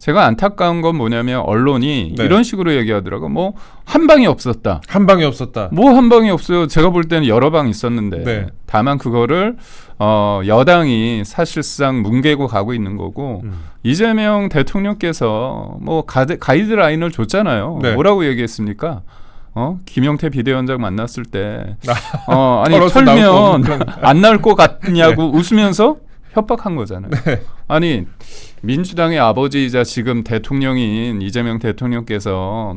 제가 안타까운 건 뭐냐면 언론이 네. 이런 식으로 얘기하더라고. 뭐 한 방이 없었다. 한 방이 없었다. 뭐 한 방이 없어요. 제가 볼 때는 여러 방 있었는데 네. 다만 그거를 여당이 사실상 뭉개고 가고 있는 거고 이재명 대통령께서 뭐 가이드라인을 줬잖아요. 네. 뭐라고 얘기했습니까? 김용태 비대위원장 만났을 때 아니 걸어서 나올 털면 거 안 나올 것 같냐고 웃으면서 협박한 거잖아요. 네. 아니 민주당의 아버지이자 지금 대통령인 이재명 대통령께서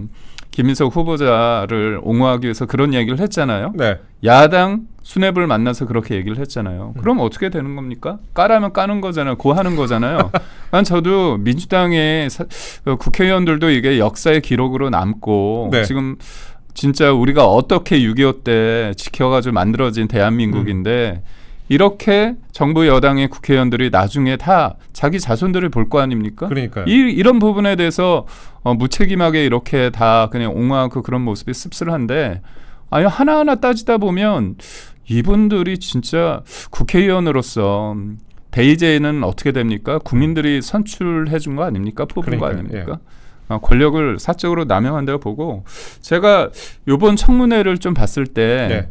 김인석 후보자를 옹호하기 위해서 그런 얘기를 했잖아요. 네. 야당 수뇌부를 만나서 그렇게 얘기를 했잖아요. 그럼 어떻게 되는 겁니까? 까라면 까는 거잖아요. 고하는 거잖아요. 난 저도 민주당의 국회의원들도 이게 역사의 기록으로 남고 네. 지금 진짜 우리가 어떻게 6.25 때 지켜가지고 만들어진 대한민국인데 이렇게 정부 여당의 국회의원들이 나중에 다 자기 자손들을 볼 거 아닙니까? 그러니까요. 이런 부분에 대해서 무책임하게 이렇게 다 그냥 옹호하고 그런 모습이 씁쓸한데 아니 하나하나 따지다 보면 이분들이 진짜 국회의원으로서 대의제는 어떻게 됩니까? 국민들이 선출해 준 거 아닙니까? 뽑은 거 아닙니까? 권력을 사적으로 남용한다고 보고 제가 이번 청문회를 좀 봤을 때 네.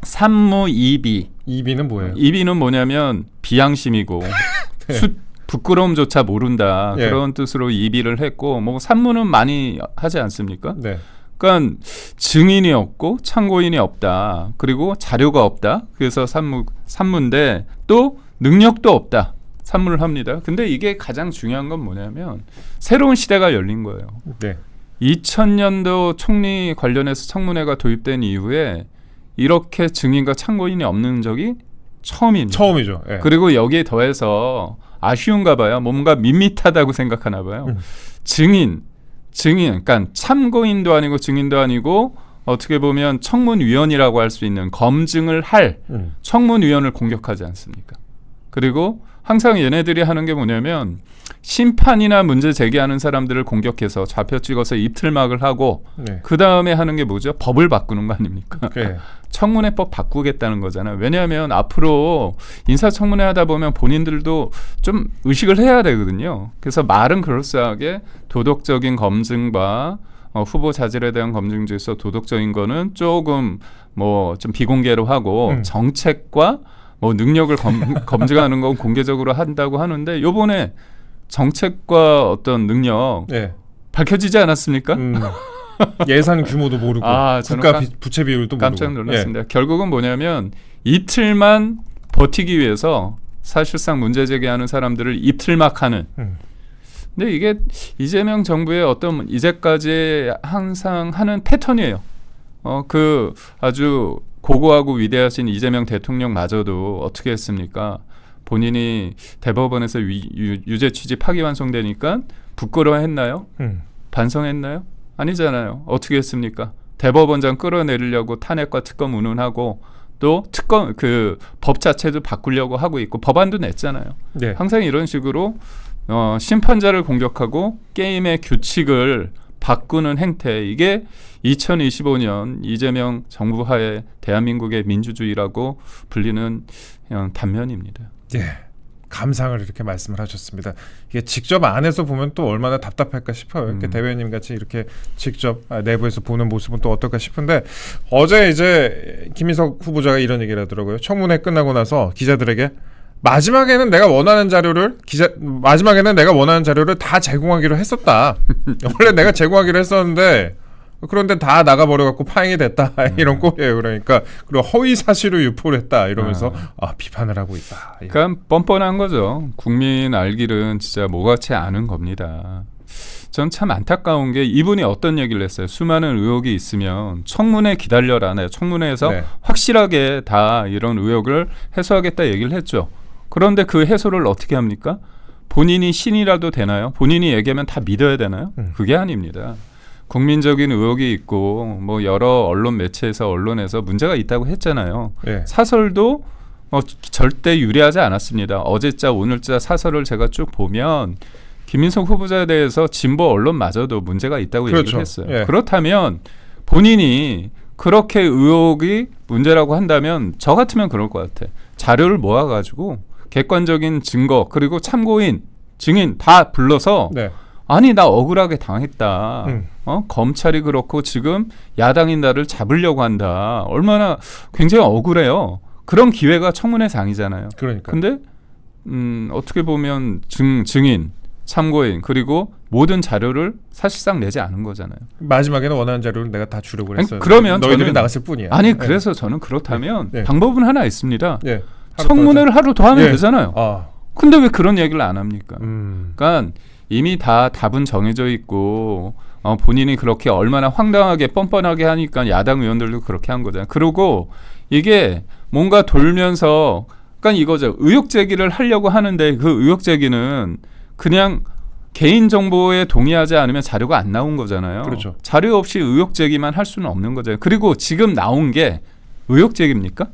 산무 2비. 2비는 뭐예요? 2비는 뭐냐면 비양심이고 네. 부끄러움조차 모른다. 예. 그런 뜻으로 2비를 했고 뭐 산무는 많이 하지 않습니까? 네. 그러니까 증인이 없고 참고인이 없다. 그리고 자료가 없다. 그래서 산무인데 또 능력도 없다. 산무를 합니다. 근데 이게 가장 중요한 건 뭐냐면 새로운 시대가 열린 거예요. 네. 2000년도 총리 관련해서 청문회가 도입된 이후에 이렇게 증인과 참고인이 없는 적이 처음입니다. 처음이죠. 예. 그리고 여기에 더해서 아쉬운가 봐요. 뭔가 밋밋하다고 생각하나 봐요. 증인, 그러니까 참고인도 아니고 증인도 아니고 어떻게 보면 청문위원이라고 할 수 있는 검증을 할 청문위원을 공격하지 않습니까? 그리고 항상 얘네들이 하는 게 뭐냐면 심판이나 문제 제기하는 사람들을 공격해서 좌표 찍어서 입틀막을 하고 네. 그 다음에 하는 게 뭐죠? 법을 바꾸는 거 아닙니까? 네. 청문회법 바꾸겠다는 거잖아요. 왜냐하면 앞으로 인사청문회 하다 보면 본인들도 좀 의식을 해야 되거든요. 그래서 말은 그럴싸하게 도덕적인 검증과 후보 자질에 대한 검증 중에서 도덕적인 거는 조금 뭐 좀 비공개로 하고 정책과 뭐 능력을 검증하는 건 공개적으로 한다고 하는데 요번에 정책과 어떤 능력 네. 밝혀지지 않았습니까? 예산 규모도 모르고 국가 부채 비율도 깜짝 모르고. 놀랐습니다. 결국은 뭐냐면 이틀만 버티기 위해서 사실상 문제 제기하는 사람들을 입틀막하는. 근데 이게 이재명 정부의 어떤 이제까지 항상 하는 패턴이에요. 그 아주 고고하고 위대하신 이재명 대통령마저도 어떻게 했습니까? 본인이 대법원에서 유죄 취지 파기환송되니까 부끄러워했나요? 반성했나요? 아니잖아요. 어떻게 했습니까? 대법원장 끌어내리려고 탄핵과 특검 운운하고 또 특검 그 법 자체도 바꾸려고 하고 있고 법안도 냈잖아요. 네. 항상 이런 식으로 심판자를 공격하고 게임의 규칙을 바꾸는 행태, 이게 2025년 이재명 정부 하에 대한민국의 민주주의라고 불리는 단면입니다. 예. 감상을 이렇게 말씀을 하셨습니다. 이게 직접 안에서 보면 또 얼마나 답답할까 싶어요. 이렇게 대변인 같이 이렇게 직접 내부에서 보는 모습은 또 어떨까 싶은데 어제 이제 김인석 후보자가 이런 얘기를 하더라고요. 청문회 끝나고 나서 기자들에게 마지막에는 내가 원하는 자료를 다 제공하기로 했었다. 원래 내가 제공하기로 했었는데 그런데 다 나가버려갖고 파행이 됐다. 이런 꼴이에요. 그러니까 그리고 허위 사실을 유포를 했다. 이러면서 비판을 하고 있다. 그러니까 뻔뻔한 거죠. 국민 알기는 진짜 뭐같이 아는 겁니다. 전 참 안타까운 게 이분이 어떤 얘기를 했어요. 수많은 의혹이 있으면 청문회 기다려라. 청문회에서 네. 확실하게 다 이런 의혹을 해소하겠다 얘기를 했죠. 그런데 그 해소를 어떻게 합니까? 본인이 신이라도 되나요? 본인이 얘기하면 다 믿어야 되나요? 그게 아닙니다. 국민적인 의혹이 있고 뭐 여러 언론 매체에서 언론에서 문제가 있다고 했잖아요. 네. 사설도 절대 유리하지 않았습니다. 어제자 오늘자 사설을 제가 쭉 보면 김인석 후보자에 대해서 진보 언론마저도 문제가 있다고 그렇죠. 얘기를 했어요. 예. 그렇다면 본인이 그렇게 의혹이 문제라고 한다면 저 같으면 그럴 것 같아. 자료를 모아가지고 객관적인 증거 그리고 참고인, 증인 다 불러서 네. 아니 나 억울하게 당했다. 검찰이 그렇고 지금 야당이 나를 잡으려고 한다. 얼마나 굉장히 억울해요. 그런 기회가 청문회상이잖아요. 그러니까. 근데 어떻게 보면 증인, 참고인 그리고 모든 자료를 사실상 내지 않은 거잖아요. 마지막에는 원하는 자료를 내가 다 주려고 아니, 했어요. 그러면 너희들이 저는 나갔을 뿐이야. 아니 예. 그래서 저는 그렇다면 예. 방법은 하나 있습니다. 예. 청문회를 하루 더 하면 예. 되잖아요. 아. 근데 왜 그런 얘기를 안 합니까? 그러니까 이미 다 답은 정해져 있고 본인이 그렇게 얼마나 황당하게 뻔뻔하게 하니까 야당 의원들도 그렇게 한 거잖아요. 그리고 이게 뭔가 돌면서 그러니까 이거죠. 의혹 제기를 하려고 하는데 그 의혹 제기는 그냥 개인 정보에 동의하지 않으면 자료가 안 나온 거잖아요. 그렇죠. 자료 없이 의혹 제기만 할 수는 없는 거잖아요. 그리고 지금 나온 게 의혹 제기입니까?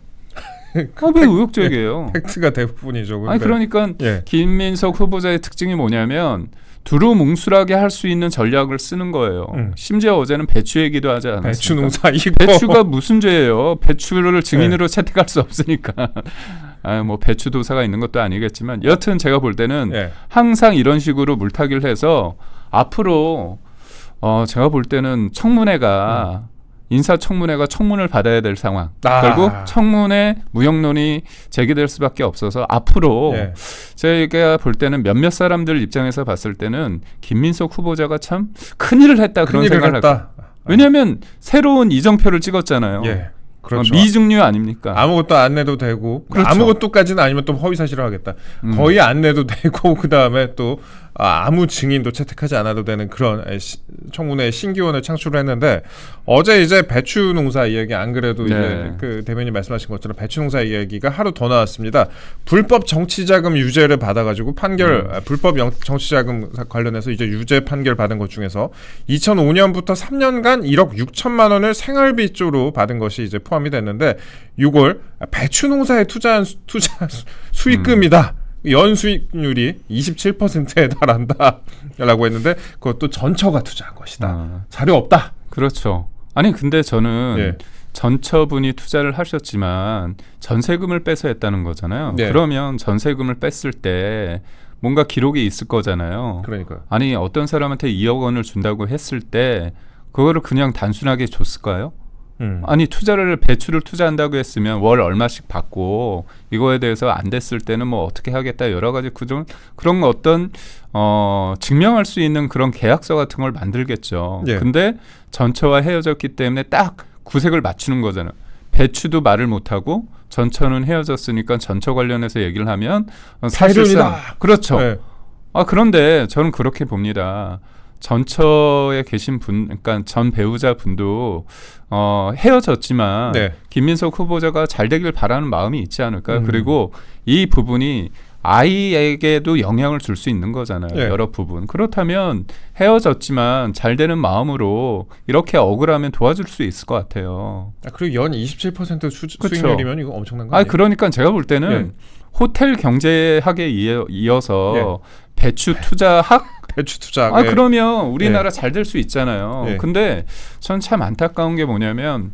왜 의혹 제기예요? 팩트가 대부분이죠. 근데. 아니 그러니까 예. 김민석 후보자의 특징이 뭐냐면 두루뭉술하게 할 수 있는 전략을 쓰는 거예요. 심지어 어제는 배추 얘기도 하지 않았습니까? 배추 농사 이거. 배추가 무슨 죄예요? 배추를 증인으로 채택할 수 없으니까. 뭐 배추 도사가 있는 것도 아니겠지만 여튼 제가 볼 때는 예. 항상 이런 식으로 물타기를 해서 앞으로 제가 볼 때는 청문회가 인사청문회가 청문을 받아야 될 상황. 결국 청문회 무역론이 제기될 수밖에 없어서 앞으로 예. 제가 볼 때는 몇몇 사람들 입장에서 봤을 때는 김민석 후보자가 참 큰일을 했다 그런 큰일을 생각을 했다. 할까. 왜냐하면 새로운 이정표를 찍었잖아요. 예. 그렇죠. 미증류 아닙니까? 아무것도 안 내도 되고 그렇죠. 아무것도까지는 아니면 또 허위 사실을 하겠다. 거의 안 내도 되고 그 다음에 또 아무 증인도 채택하지 않아도 되는 그런 청문회 신기원을 창출을 했는데 어제 이제 배추 농사 이야기 안 그래도 네. 이제 그 대변인 말씀하신 것처럼 배추 농사 이야기가 하루 더 나왔습니다. 불법 정치자금 유죄를 받아가지고 판결 불법 정치자금 관련해서 이제 유죄 판결 받은 것 중에서 2005년부터 3년간 1억 6천만 원을 생활비 쪽으로 받은 것이 이제 포함이 됐는데 이걸 배추 농사에 투자한 투자 수익금이다. 연수익률이 27%에 달한다라고 했는데 그것도 전처가 투자한 것이다. 자료 없다. 그렇죠. 아니 근데 저는 예. 전처분이 투자를 하셨지만 전세금을 빼서 했다는 거잖아요. 네. 그러면 전세금을 뺐을 때 뭔가 기록이 있을 거잖아요. 그러니까. 아니 어떤 사람한테 2억 원을 준다고 했을 때 그거를 그냥 단순하게 줬을까요? 아니 배추를 투자한다고 했으면 월 얼마씩 받고 이거에 대해서 안 됐을 때는 뭐 어떻게 하겠다 여러 가지 그런 어떤 증명할 수 있는 그런 계약서 같은 걸 만들겠죠. 예. 근데 전처와 헤어졌기 때문에 딱 구색을 맞추는 거잖아요. 배추도 말을 못하고 전처는 헤어졌으니까 전처 관련해서 얘기를 하면 사실상 그렇죠. 네. 그런데 저는 그렇게 봅니다. 전처에 계신 분, 그러니까 전 배우자 분도 헤어졌지만 네. 김민석 후보자가 잘 되길 바라는 마음이 있지 않을까요? 그리고 이 부분이 아이에게도 영향을 줄 수 있는 거잖아요. 예. 여러 부분. 그렇다면 헤어졌지만 잘 되는 마음으로 이렇게 억울하면 도와줄 수 있을 것 같아요. 그리고 연 27% 그렇죠. 수익률이면 이거 엄청난 거 아니에요? 그러니까 제가 볼 때는 예. 호텔 경제학에 이어서 예. 배추 투자학 배추 투자. 그러면 우리나라 잘 될 수 있잖아요. 예. 근데 전 참 안타까운 게 뭐냐면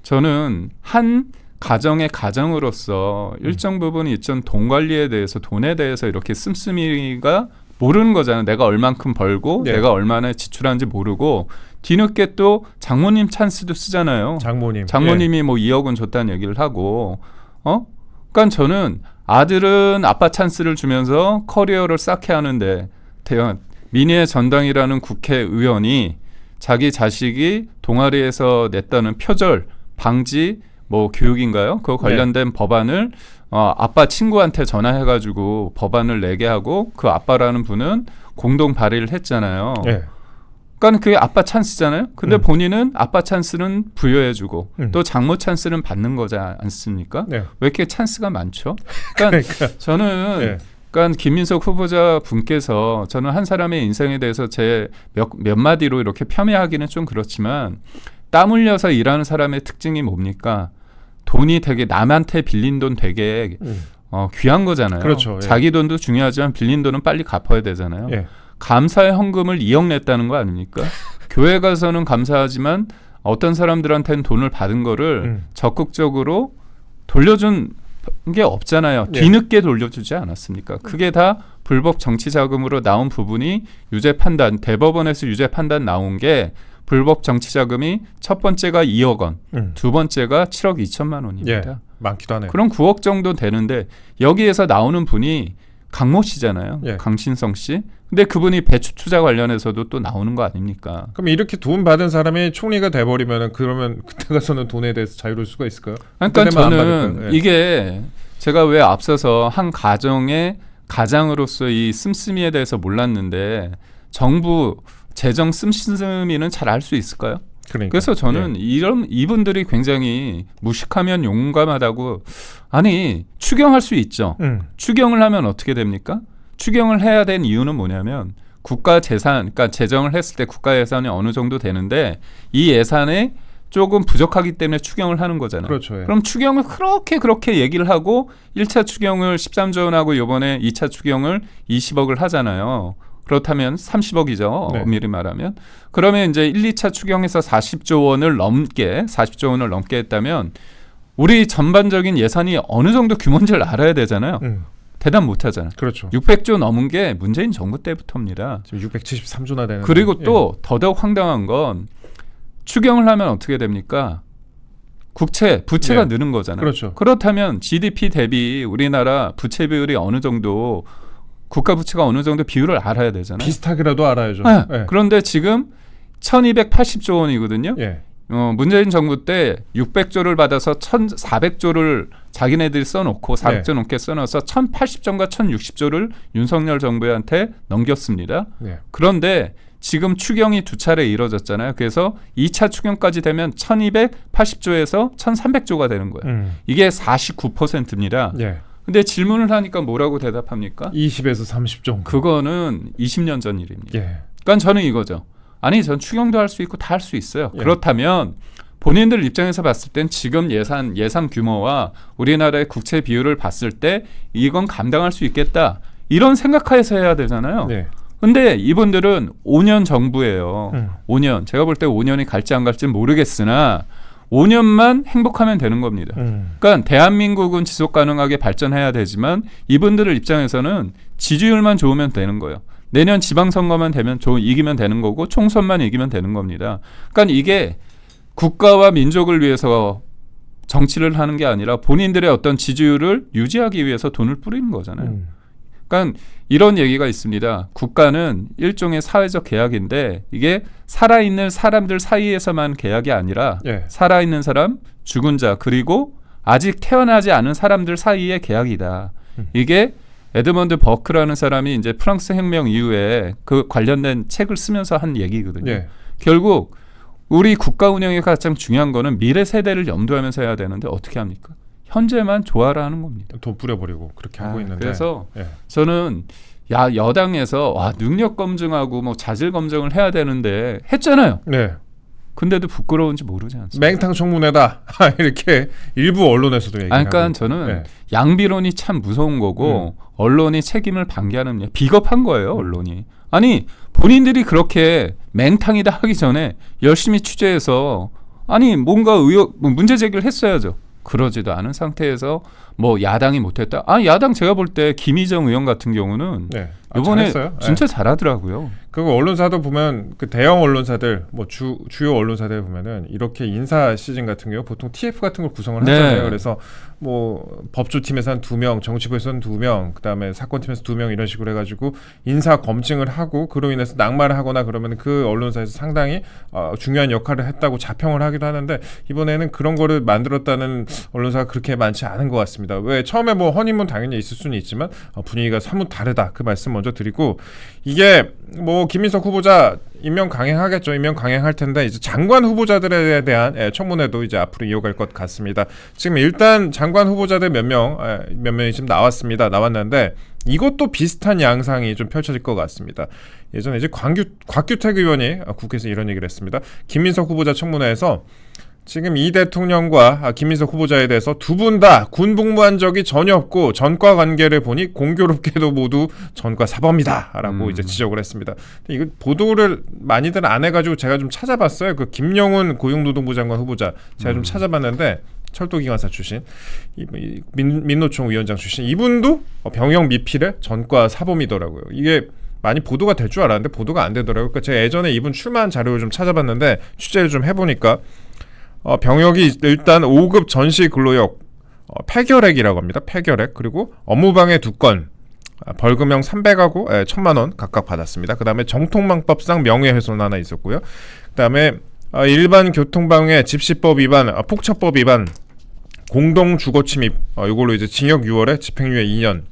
저는 한 가정의 가정으로서 일정 부분 있던 돈 관리에 대해서 돈에 대해서 이렇게 씀씀이가 모르는 거잖아요. 내가 얼만큼 벌고 예. 내가 얼마나 지출하는지 모르고 뒤늦게 또 장모님 찬스도 쓰잖아요. 장모님이 뭐 2억 원 줬다는 얘기를 하고 그러니까 저는 아들은 아빠 찬스를 주면서 커리어를 쌓게 하는데 민의의 전당이라는 국회의원이 자기 자식이 동아리에서 냈다는 표절 방지 뭐 교육인가요? 그거 관련된 법안을 아빠 친구한테 전화해가지고 법안을 내게 하고 그 아빠라는 분은 공동 발의를 했잖아요. 예. 그러니까 그게 아빠 찬스잖아요. 근데 본인은 아빠 찬스는 부여해주고 또 장모 찬스는 받는 거지 않습니까? 네. 왜 이렇게 찬스가 많죠? 그러니까 저는 예. 그러니까 김민석 후보자 분께서 저는 한 사람의 인생에 대해서 제 몇 마디로 이렇게 폄훼하기는 좀 그렇지만 땀 흘려서 일하는 사람의 특징이 뭡니까? 돈이 되게 남한테 빌린 돈 되게 귀한 거잖아요. 그렇죠. 예. 자기 돈도 중요하지만 빌린 돈은 빨리 갚아야 되잖아요. 예. 감사의 헌금을 2억 냈다는 거 아닙니까? 교회 가서는 감사하지만 어떤 사람들한테는 돈을 받은 거를 적극적으로 돌려준 게 없잖아요. 예. 뒤늦게 돌려주지 않았습니까? 그게 다 불법 정치 자금으로 나온 부분이 유죄 판단, 대법원에서 유죄 판단 나온 게 불법 정치 자금이 첫 번째가 2억 원, 두 번째가 7억 2천만 원입니다. 예. 많기도 하네요. 그럼 9억 정도 되는데 여기에서 나오는 분이 강모 씨잖아요. 예. 강신성 씨. 근데 그분이 배추 투자 관련해서도 또 나오는 거 아닙니까? 그럼 이렇게 돈 받은 사람이 총리가 돼버리면은 그러면 그때 가서는 돈에 대해서 자유로울 수가 있을까요? 그러니까 그때 되면 안 저는 받을까요? 예. 이게 제가 왜 앞서서 한 가정의 가장으로서 이 씀씀이에 대해서 몰랐는데 정부 재정 씀씀이는 잘 알 수 있을까요? 그러니까. 그래서 저는 이런 이분들이 굉장히 무식하면 용감하다고 아니 추경할 수 있죠. 추경을 하면 어떻게 됩니까? 추경을 해야 된 이유는 뭐냐면 국가 재산, 그러니까 재정을 했을 때 국가 예산이 어느 정도 되는데 이 예산에 조금 부족하기 때문에 추경을 하는 거잖아요. 그렇죠. 예. 그럼 추경을 그렇게 얘기를 하고 1차 추경을 13조 원하고 이번에 2차 추경을 20억을 하잖아요. 그렇다면 30억이죠. 네. 엄밀히 말하면. 그러면 이제 1, 2차 추경에서 40조 원을 넘게 했다면 우리 전반적인 예산이 어느 정도 규모인지를 알아야 되잖아요. 대답 못 하잖아요. 그렇죠. 600조 넘은 게 문재인 정부 때부터입니다. 지금 673조나 되는. 그리고 또 더더욱 황당한 건 추경을 하면 어떻게 됩니까? 부채가 예. 느는 거잖아요. 그렇죠. 그렇다면 GDP 대비 우리나라 부채 비율이 어느 정도 국가 부채가 어느 정도 비율을 알아야 되잖아요. 비슷하게라도 알아야죠. 네. 예. 그런데 지금 1280조 원이거든요. 예. 문재인 정부 때 600조를 받아서 1400조를 자기네들이 써놓고 400조 넘게 써놔서 1080조인가 1060조를 윤석열 정부한테 넘겼습니다. 예. 그런데 지금 추경이 두 차례 이뤄졌잖아요. 그래서 2차 추경까지 되면 1280조에서 1300조가 되는 거예요. 이게 49%입니다. 예. 근데 질문을 하니까 뭐라고 대답합니까? 20에서 30조. 그거는 20년 전 일입니다. 예. 그러니까 저는 이거죠. 아니 전 추경도 할 수 있고 다 할 수 있어요. 예. 그렇다면 본인들 입장에서 봤을 땐 지금 예산 규모와 우리나라의 국채 비율을 봤을 때 이건 감당할 수 있겠다. 이런 생각하에서 해야 되잖아요. 예. 근데 이분들은 5년 정부예요. 5년. 제가 볼 때 5년이 갈지 안 갈지 모르겠으나 5년만 행복하면 되는 겁니다. 그러니까 대한민국은 지속 가능하게 발전해야 되지만 이분들의 입장에서는 지지율만 좋으면 되는 거예요. 내년 지방선거만 되면 이기면 되는 거고 총선만 이기면 되는 겁니다. 그러니까 이게 국가와 민족을 위해서 정치를 하는 게 아니라 본인들의 어떤 지지율을 유지하기 위해서 돈을 뿌리는 거잖아요. 그러니까 이런 얘기가 있습니다. 국가는 일종의 사회적 계약인데 이게 살아있는 사람들 사이에서만 계약이 아니라 예. 살아있는 사람, 죽은 자 그리고 아직 태어나지 않은 사람들 사이의 계약이다. 이게 에드먼드 버크라는 사람이 이제 프랑스 혁명 이후에 그 관련된 책을 쓰면서 한 얘기거든요. 예. 결국 우리 국가 운영에 가장 중요한 거는 미래 세대를 염두하면서 해야 되는데 어떻게 합니까? 현재만 조화를 하는 겁니다. 돈 뿌려버리고 그렇게 하고 있는데. 그래서 예. 저는 여당에서 능력 검증하고 뭐 자질 검증을 해야 되는데 했잖아요. 네. 근데도 부끄러운지 모르지 않습니까? 맹탕 청문회다 이렇게 일부 언론에서도 얘기하고. 그러니까 저는 네. 양비론이 참 무서운 거고 언론이 책임을 반기하는 비겁한 거예요. 언론이. 아니 본인들이 그렇게 맹탕이다 하기 전에 열심히 취재해서 아니 뭔가 문제 제기를 했어야죠. 그러지도 않은 상태에서 뭐 야당이 못했다. 야당 제가 볼 때 김희정 의원 같은 경우는 네. 이번에 잘했어요. 진짜 잘하더라고요. 그리고 언론사도 보면 그 대형 언론사들 뭐 주요 언론사들 보면은 이렇게 인사 시즌 같은 경우 보통 TF 같은 걸 구성을 네. 하잖아요. 그래서 뭐 법조팀에서 한 2명, 정치부에서 한 2명, 그다음에 사건팀에서 2명 이런 식으로 해가지고 인사 검증을 하고 그로 인해서 낙마를 하거나 그러면 그 언론사에서 상당히 중요한 역할을 했다고 자평을 하기도 하는데 이번에는 그런 거를 만들었다는 언론사가 그렇게 많지 않은 것 같습니다. 왜 처음에 뭐 허니문 당연히 있을 수는 있지만 분위기가 사뭇 다르다 그 말씀 먼저 드리고 이게 뭐 김민석 후보자 임명 강행하겠죠. 임명 강행할 텐데 이제 장관 후보자들에 대한 청문회도 이제 앞으로 이어갈 것 같습니다. 지금 일단 장관 후보자들 몇 명이 지금 나왔는데 이것도 비슷한 양상이 좀 펼쳐질 것 같습니다. 예전에 이제 곽규택 의원이 국회에서 이런 얘기를 했습니다. 김민석 후보자 청문회에서 지금 이 대통령과 김민석 후보자에 대해서 두 분 다 군복무한 적이 전혀 없고 전과 관계를 보니 공교롭게도 모두 전과 사범이다라고 이제 지적을 했습니다. 이거 보도를 많이들 안 해가지고 제가 좀 찾아봤어요. 그 김영훈 고용노동부 장관 후보자 제가 좀 찾아봤는데 철도기관사 출신, 민노총 위원장 출신. 이분도 병역 미필의 전과 사범이더라고요. 이게 많이 보도가 될 줄 알았는데 보도가 안 되더라고요. 그러니까 제가 예전에 이분 출마한 자료를 좀 찾아봤는데 취재를 좀 해보니까 병역이 일단 5급 전시 근로역 폐결핵이라고 합니다. 폐결핵. 그리고 업무방해 2건, 벌금형 300하고 1,000만 원 각각 받았습니다. 그 다음에 정통망법상 명예훼손 하나 있었고요. 그 다음에 일반 교통방해, 집시법 위반, 폭처법 위반, 공동주거침입, 이걸로 이제 징역 6월에 집행유예 2년.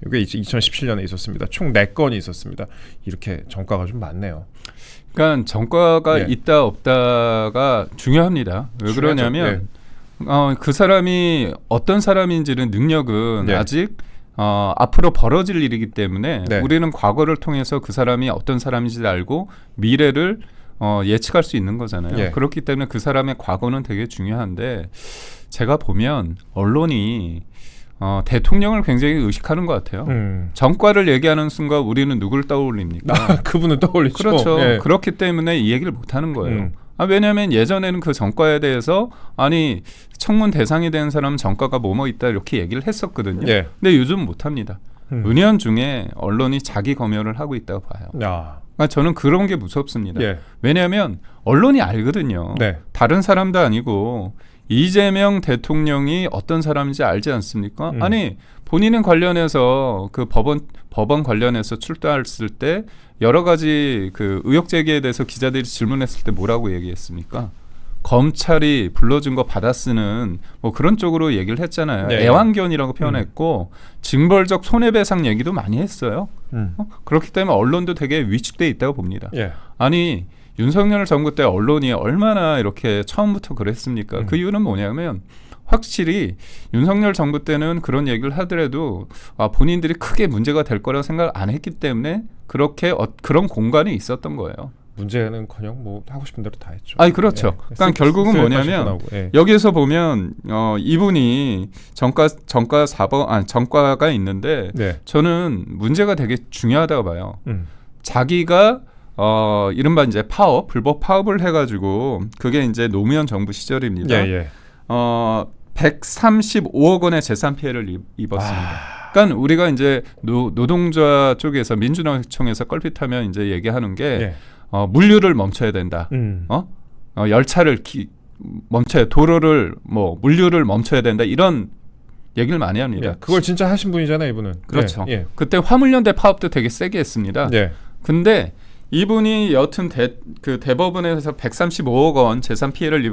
이게 2017년에 있었습니다. 총 4건이 있었습니다. 이렇게 전과가 좀 많네요. 그러니까 전과가 예. 있다 없다가 중요합니다. 왜 그러냐면 그 사람이 어떤 사람인지는 능력은 네. 아직 앞으로 벌어질 일이기 때문에 네. 우리는 과거를 통해서 그 사람이 어떤 사람인지 알고 미래를 예측할 수 있는 거잖아요. 예. 그렇기 때문에 그 사람의 과거는 되게 중요한데 제가 보면 언론이 대통령을 굉장히 의식하는 것 같아요. 전과를 얘기하는 순간 우리는 누굴 떠올립니까? 그분은 떠올리죠. 그렇죠. 예. 그렇기 때문에 이 얘기를 못하는 거예요. 왜냐하면 예전에는 그 전과에 대해서 청문 대상이 된 사람은 전과가 뭐뭐 있다 이렇게 얘기를 했었거든요. 예. 근데 요즘 못합니다. 은연중에 언론이 자기 검열을 하고 있다고 봐요. 그러니까 저는 그런 게 무섭습니다. 예. 왜냐하면 언론이 알거든요. 네. 다른 사람도 아니고 이재명 대통령이 어떤 사람인지 알지 않습니까? 아니 본인은 관련해서 그 법원 관련해서 출두했을 때 여러 가지 그 의혹 제기에 대해서 기자들이 질문했을 때 뭐라고 얘기했습니까? 검찰이 불러준 거 받아 쓰는 뭐 그런 쪽으로 얘기를 했잖아요. 네. 애완견이라고 표현했고 징벌적 손해배상 얘기도 많이 했어요. 그렇기 때문에 언론도 되게 위축돼 있다고 봅니다. 예. 아니 윤석열 정부 때 언론이 얼마나 이렇게 처음부터 그랬습니까? 그 이유는 뭐냐면 확실히 윤석열 정부 때는 그런 얘기를 하더라도 본인들이 크게 문제가 될 거라고 생각을 안 했기 때문에 그렇게 그런 공간이 있었던 거예요. 문제는커녕 뭐 하고 싶은 대로 다 했죠. 아니 그렇죠. 예. 그러니까 결국은 뭐냐면 예. 여기에서 보면 이분이 전과가 있는데 네. 저는 문제가 되게 중요하다고 봐요. 자기가 이른바 이제 불법 파업을 해가지고 그게 이제 노무현 정부 시절입니다. 예. 135억 원의 재산 피해를 입었습니다. 그러니까 우리가 이제 노동자 쪽에서 민주노총에서 껄핏하면 이제 얘기하는 게 예. 물류를 멈춰야 된다. 열차를 멈춰야 도로를 물류를 멈춰야 된다. 이런 얘기를 많이 합니다. 예. 그걸 진짜 하신 분이잖아요, 이분은. 그렇죠. 예. 그때 화물연대 파업도 되게 세게 했습니다. 예. 근데 이분이 여튼 대법원에서 135억 원 재산 피해를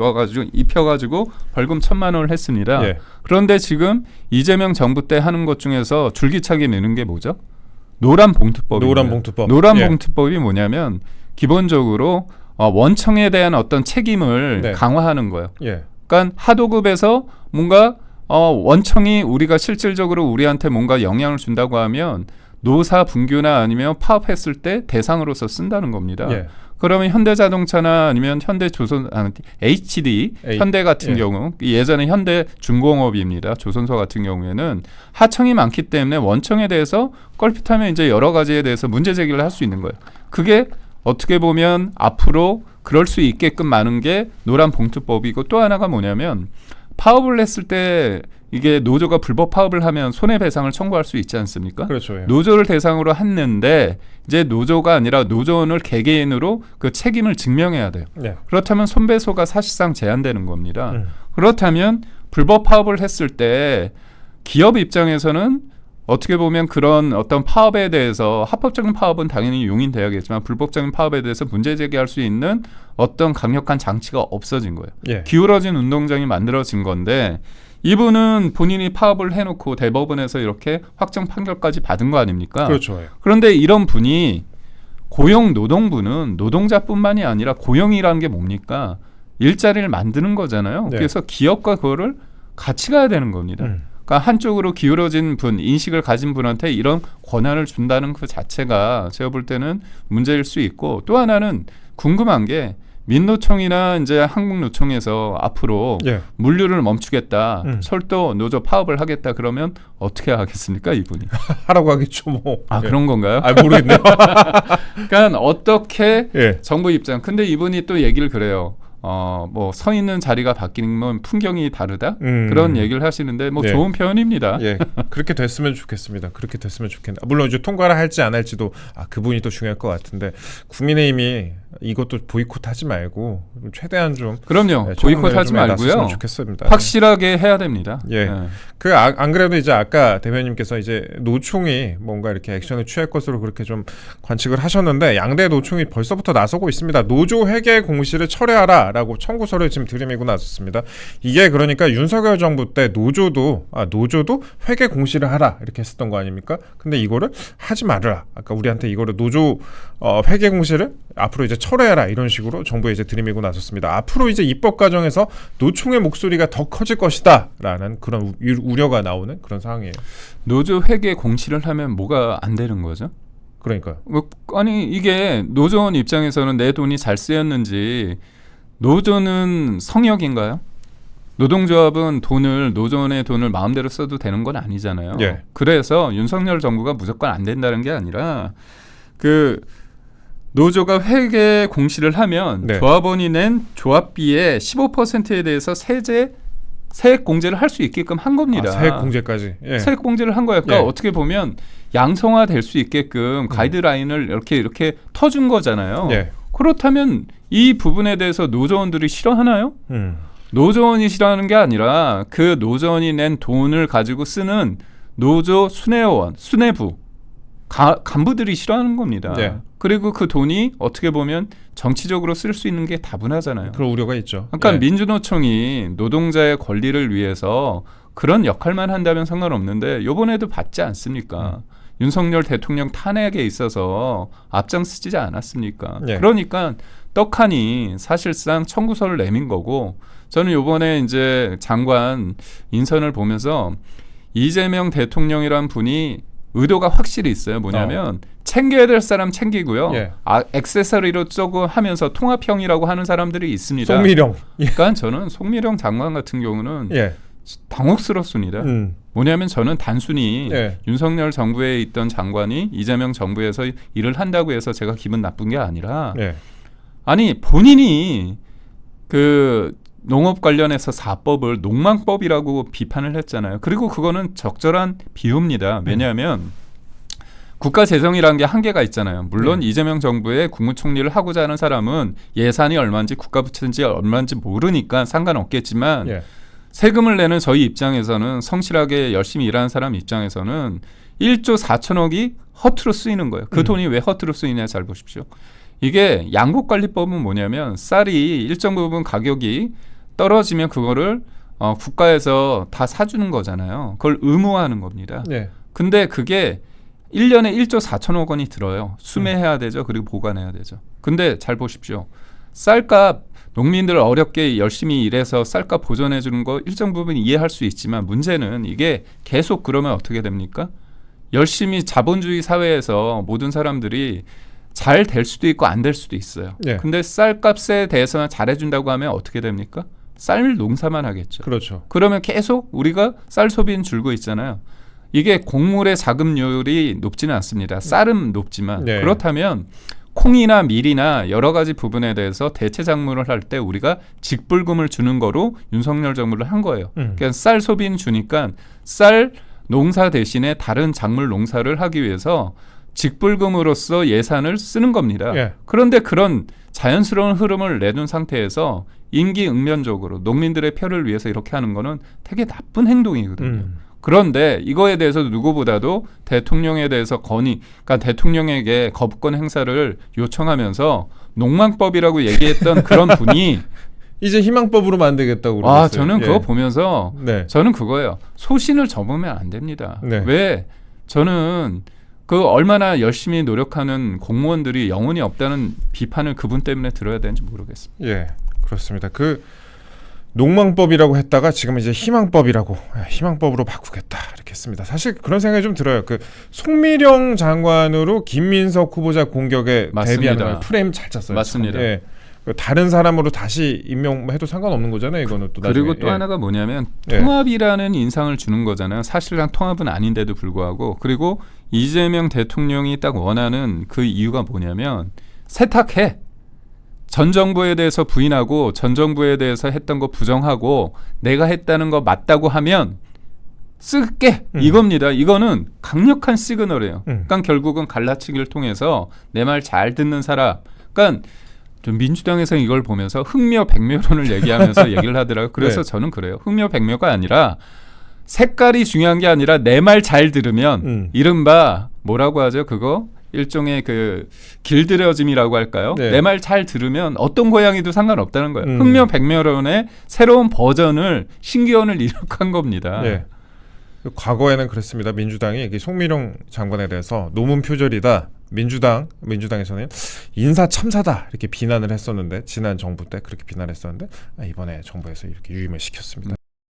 입혀가지고 벌금 1,000만 원을 했습니다. 예. 그런데 지금 이재명 정부 때 하는 것 중에서 줄기차게 내는 게 뭐죠? 노란봉투법입니다. 노란봉투법. 노란봉투법이 뭐냐면 기본적으로 원청에 대한 어떤 책임을 네. 강화하는 거예요. 예. 그러니까 하도급에서 뭔가 원청이 우리가 실질적으로 우리한테 뭔가 영향을 준다고 하면 노사 분규나 아니면 파업했을 때 대상으로서 쓴다는 겁니다. 예. 그러면 현대자동차나 아니면 HD 현대 같은 예. 경우 예전에 현대중공업입니다. 조선소 같은 경우에는 하청이 많기 때문에 원청에 대해서 껄핏하면 이제 여러 가지에 대해서 문제 제기를 할 수 있는 거예요. 그게 어떻게 보면 앞으로 그럴 수 있게끔 많은 게 노란봉투법이고 또 하나가 뭐냐면 파업을 했을 때 이게 노조가 불법 파업을 하면 손해배상을 청구할 수 있지 않습니까? 그렇죠. 예. 노조를 대상으로 했는데 이제 노조가 아니라 노조원을 개개인으로 그 책임을 증명해야 돼요. 예. 그렇다면 손배소가 사실상 제한되는 겁니다. 그렇다면 불법 파업을 했을 때 기업 입장에서는 어떻게 보면 그런 어떤 파업에 대해서 합법적인 파업은 당연히 용인돼야겠지만 불법적인 파업에 대해서 문제 제기할 수 있는 어떤 강력한 장치가 없어진 거예요. 예. 기울어진 운동장이 만들어진 건데 이분은 본인이 파업을 해놓고 대법원에서 이렇게 확정 판결까지 받은 거 아닙니까? 그렇죠. 예. 그런데 이런 분이 고용노동부는 노동자뿐만이 아니라 고용이라는 게 뭡니까? 일자리를 만드는 거잖아요. 네. 그래서 기업과 그거를 같이 가야 되는 겁니다. 그러니까 한쪽으로 기울어진 분, 인식을 가진 분한테 이런 권한을 준다는 그 자체가 제가 볼 때는 문제일 수 있고 또 하나는 궁금한 게 민노총이나 이제 한국노총에서 앞으로 예. 물류를 멈추겠다, 철도 노조 파업을 하겠다 그러면 어떻게 하겠습니까 이분이? 하라고 하겠죠, 뭐. 예. 그런 건가요? 모르겠네요. 그러니까 어떻게 예. 정부 입장? 근데 이분이 또 얘기를 그래요. 뭐 서 있는 자리가 바뀌면 풍경이 다르다 그런 얘기를 하시는데 뭐 예. 좋은 표현입니다. 예, 그렇게 됐으면 좋겠습니다. 그렇게 됐으면 좋겠다. 물론 이제 통과를 할지 안 할지도 그분이 또 중요할 것 같은데 국민의힘이 이것도 보이콧하지 말고 최대한 좀 그럼요. 보이콧하지 말고요. 좋겠습니다. 확실하게 해야 됩니다. 예. 안 그래도 이제 아까 대변인님께서 이제 노총이 뭔가 이렇게 액션을 취할 것으로 그렇게 좀 관측을 하셨는데 양대 노총이 벌써부터 나서고 있습니다. 노조 회계 공시를 철회하라라고 청구서를 지금 들이밀고 나섰습니다. 이게 그러니까 윤석열 정부 때 노조도 회계 공시를 하라 이렇게 했었던 거 아닙니까? 근데 이거를 하지 말아라. 아까 우리한테 이거를 노조 회계 공시를 앞으로 이제 철회해라 이런 식으로 정부에 이제 들이밀고 나섰습니다. 앞으로 이제 입법 과정에서 노총의 목소리가 더 커질 것이다라는 그런 우려가 나오는 그런 상황이에요. 노조 회계 공시를 하면 뭐가 안 되는 거죠? 그러니까 아니 이게 노조원 입장에서는 내 돈이 잘 쓰였는지 노조는 성역인가요? 노동조합은 노조원의 돈을 마음대로 써도 되는 건 아니잖아요. 예. 그래서 윤석열 정부가 무조건 안 된다는 게 아니라 그 노조가 회계 공시를 하면 네. 조합원이 낸 조합비의 15%에 대해서 세액 공제를 할 수 있게끔 한 겁니다. 세액 공제까지. 예. 세액 공제를 한 거예요. 그러니까 어떻게 보면 양성화 될 수 있게끔 가이드라인을 이렇게 터준 거잖아요. 예. 그렇다면 이 부분에 대해서 노조원들이 싫어하나요? 노조원이 싫어하는 게 아니라 그 노조원이 낸 돈을 가지고 쓰는 노조 수뇌부 간부들이 싫어하는 겁니다. 예. 그리고 그 돈이 어떻게 보면 정치적으로 쓸 수 있는 게 다분하잖아요. 그런 우려가 있죠. 그러니까 예. 민주노총이 노동자의 권리를 위해서 그런 역할만 한다면 상관없는데 이번에도 받지 않습니까? 윤석열 대통령 탄핵에 있어서 앞장서지 않았습니까? 예. 그러니까 떡하니 사실상 청구서를 내민 거고 저는 이번에 이제 장관 인선을 보면서 이재명 대통령이란 분이 의도가 확실히 있어요. 뭐냐면 챙겨야 될 사람 챙기고요. 예. 액세서리로 조금 하면서 통합형이라고 하는 사람들이 있습니다. 송미령. 그러니까 저는 송미령 장관 같은 경우는 예. 당혹스럽습니다. 뭐냐면 저는 단순히 예. 윤석열 정부에 있던 장관이 이재명 정부에서 일을 한다고 해서 제가 기분 나쁜 게 아니라 예. 아니 본인이 그 농업 관련해서 4법을 농망법이라고 비판을 했잖아요. 그리고 그거는 적절한 비유입니다. 왜냐하면 국가 재정이라는 게 한계가 있잖아요. 물론 이재명 정부의 국무총리를 하고자 하는 사람은 예산이 얼마인지 국가 부채인지 얼마인지 모르니까 상관없겠지만 예. 세금을 내는 저희 입장에서는 성실하게 열심히 일하는 사람 입장에서는 1조 4천억이 허투루 쓰이는 거예요. 그 돈이 왜 허투루 쓰이냐 잘 보십시오. 이게 양국관리법은 뭐냐면 쌀이 일정 부분 가격이 떨어지면 그거를 국가에서 다 사주는 거잖아요. 그걸 의무화하는 겁니다. 예. 근데 그게 1년에 1조 4천억 원이 들어요. 수매해야 되죠. 그리고 보관해야 되죠. 근데 잘 보십시오. 쌀값 농민들 어렵게 열심히 일해서 쌀값 보전해 주는 거 일정 부분 이해할 수 있지만 문제는 이게 계속 그러면 어떻게 됩니까? 열심히 자본주의 사회에서 모든 사람들이 잘 될 수도 있고 안 될 수도 있어요. 예. 근데 쌀값에 대해서는 잘해준다고 하면 어떻게 됩니까? 쌀 농사만 하겠죠. 그렇죠. 그러면 계속 우리가 쌀 소비는 줄고 있잖아요. 이게 곡물의 자급률이 높지는 않습니다. 쌀은 높지만 네. 그렇다면 콩이나 밀이나 여러 가지 부분에 대해서 대체 작물을 할 때 우리가 직불금을 주는 거로 윤석열 정부를 한 거예요. 그러니까 쌀 소비는 주니까 쌀 농사 대신에 다른 작물 농사를 하기 위해서 직불금으로서 예산을 쓰는 겁니다. 예. 그런데 그런 자연스러운 흐름을 내둔 상태에서 임기응변적으로 농민들의 표를 위해서 이렇게 하는 거는 되게 나쁜 행동이거든요. 그런데 이거에 대해서 누구보다도 대통령에 대해서 그러니까 대통령에게 거부권 행사를 요청하면서 농망법이라고 얘기했던 그런 분이 이제 희망법으로 만들겠다고 그러셨어요. 저는 그거 보면서 네. 저는 그거예요. 소신을 접으면 안 됩니다. 네. 왜? 저는 그 얼마나 열심히 노력하는 공무원들이 영혼이 없다는 비판을 그분 때문에 들어야 되는지 모르겠습니다. 예, 그렇습니다. 그 농망법이라고 했다가 지금 이제 희망법으로 바꾸겠다 이렇게 했습니다. 사실 그런 생각이 좀 들어요. 그 송미령 장관으로 김민석 후보자 공격에 맞습니다. 대비하는 걸 프레임 잘 짰어요. 맞습니다. 예. 다른 사람으로 다시 임명해도 상관없는 거잖아요. 이거는 또 나중에. 그리고 또 하나가 뭐냐면 예. 통합이라는 인상을 주는 거잖아요. 사실상 통합은 아닌데도 불구하고. 그리고 이재명 대통령이 딱 원하는 그 이유가 뭐냐면 세탁해. 전 정부에 대해서 부인하고 전 정부에 대해서 했던 거 부정하고 내가 했다는 거 맞다고 하면 쓸게 이겁니다. 이거는 강력한 시그널이에요. 그러니까 결국은 갈라치기를 통해서 내 말 잘 듣는 사람. 그러니까 좀 민주당에서 이걸 보면서 흑묘 백묘론을 얘기하면서 얘기를 하더라고요. 그래서 네. 저는 그래요. 흑묘 백묘가 아니라 색깔이 중요한 게 아니라 내 말 잘 들으면 이른바 뭐라고 하죠? 그거 일종의 그 길들여짐이라고 할까요? 네. 내 말 잘 들으면 어떤 고양이도 상관없다는 거예요. 흑묘 백묘론의 새로운 버전을 신기원을 이룩한 겁니다. 네. 과거에는 그랬습니다. 민주당이 이 송민용 장관에 대해서 노문 표절이다. 민주당에서는 인사 참사다 이렇게 비난을 했었는데 지난 정부 때 그렇게 비난했었는데 이번에 정부에서 이렇게 유임을 시켰습니다.